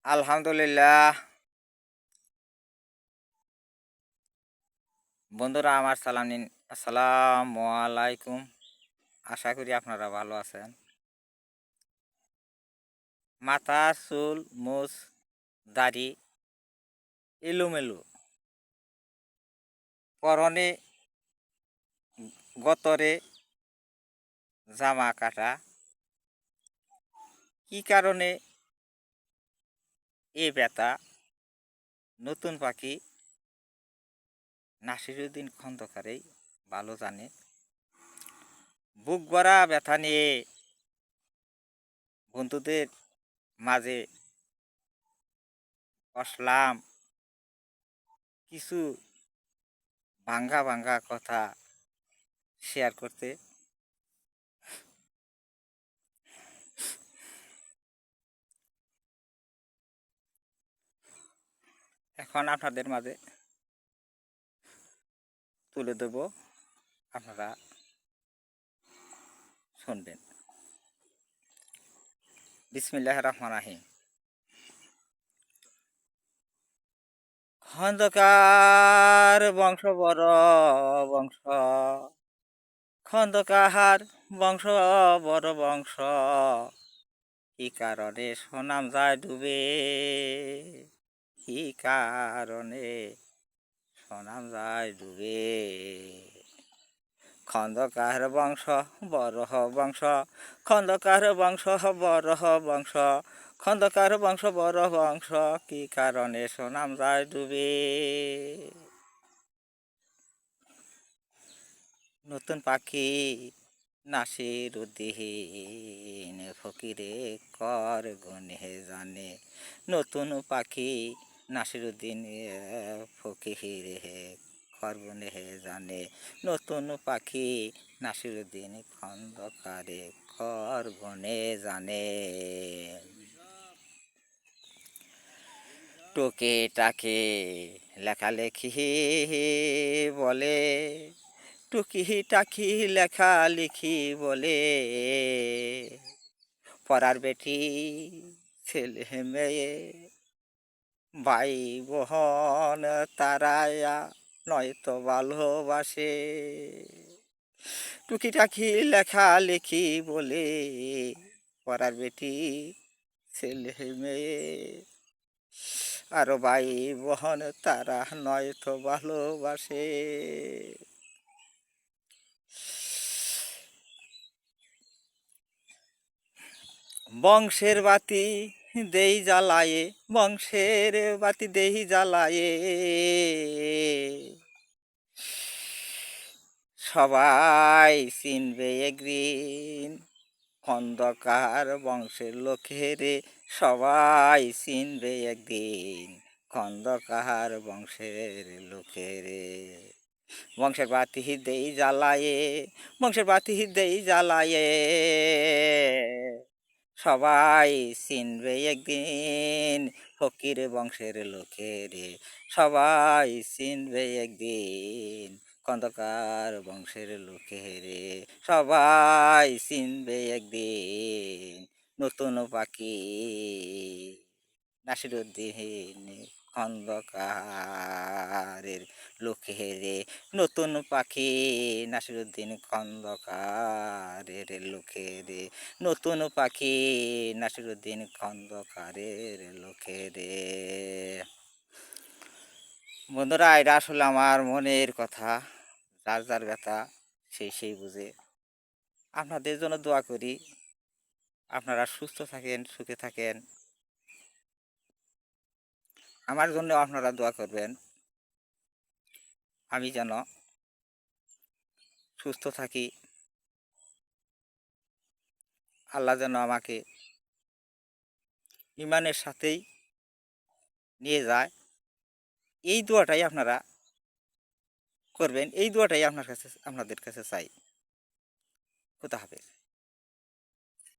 আলহামদুলিল্লাহ। বন্ধুরা আমার সালাম নিন। আসসালামু আলাইকুম। আশা করি আপনারা ভালো আছেন। মাথা, চুল, মুছ, দাড়ি এলোমেলো, পরনে গতরে জামা কাটা। কি কারণে এ ব্যথা? নতুন পাখি নাসিরুদ্দিন খন্দকারই ভালো জানে। বুক ভরা ব্যথা নিয়ে বন্ধুদের মাঝে বসলাম কিছু ভাঙ্গা ভাঙ্গা কথা শেয়ার করতে। এখন আপনাদের মাঝে তুলে দেব, আপনারা শুনবেন। বিসমিল্লাহির রহমানির রহিম। খন্দকার বংশ বড় বংশ, খন্দকার বংশ বড় বংশ, কি কারণে সুনাম যায় ডুবে, কি কারণে সুনাম যায় ডুবে। খন্দকার বংশ বড় বংশ, খন্দকার বংশ বড় বংশ, খন্দকার বংশ বড় বংশ, কি কারণে সুনাম যায় ডুবে। নতুন পাখি নাসিরুদ্দিন ফকিরে কর গুনে জানে। নতুন পাখি নাসিরুদ্দিন ফকিরে কর গুনে জানে। নতুন পাখি নাসিরুদ্দিন খন্দকারে কর গুনে জানে। টোকে টাকে লেখালেখি বলে, টুকি টাকি লেখালেখি বলে, পড়ার বেটি ছেলে মেয়ে ভাই বোন তারায়া নয়তো ভালোবাসে। টুকি টাকি লেখালেখি বলে, পড়ার বেটি ছেলে মেয়ে আরো ভাই বোন তারা নয়তো ভালোবাসে। বংশের বাতি দেই জ্বালায়ে, বংশের বাতি দেই জ্বালায়ে, সবাই চিনবে একদিন খন্দকার বংশের লোকেরে, সবাই চিনবে একদিন খন্দকার বংশের লোকেরে। বংশের বাতি দেই জ্বালায়ে, বংশের বাতি দেই জ্বালায়ে, সবাই চিনবে একদিন ফকির বংশের লোকেরে, সবাই চিনবে একদিন খন্দকার বংশের লোকেরে, সবাই চিনবে একদিন নতুন পাখি নাসিরুদ্দিন খন্দকারের লোকেরে। নতুন পাখি নাসিরুদ্দিন খন্দকারের লোকেরে, নতুন পাখি নাসিরুদ্দিন খন্দকারের লোকেরে। বন্ধুরা, এটা আসলে আমার মনের কথা, যার যার ব্যথা সেই বুঝে। আপনাদের জন্য দোয়া করি, আপনারা সুস্থ থাকেন, সুখে থাকেন। আমার জন্য আপনারা দোয়া করবেন, আমি যেন সুস্থ থাকি, আল্লাহ যেন আমাকে ইমানের সাথেই নিয়ে যায়। এই দোয়াটাই আপনারা করবেন, এই দোয়াটাই আপনাদের কাছে চাই। খোদা হাফেজ।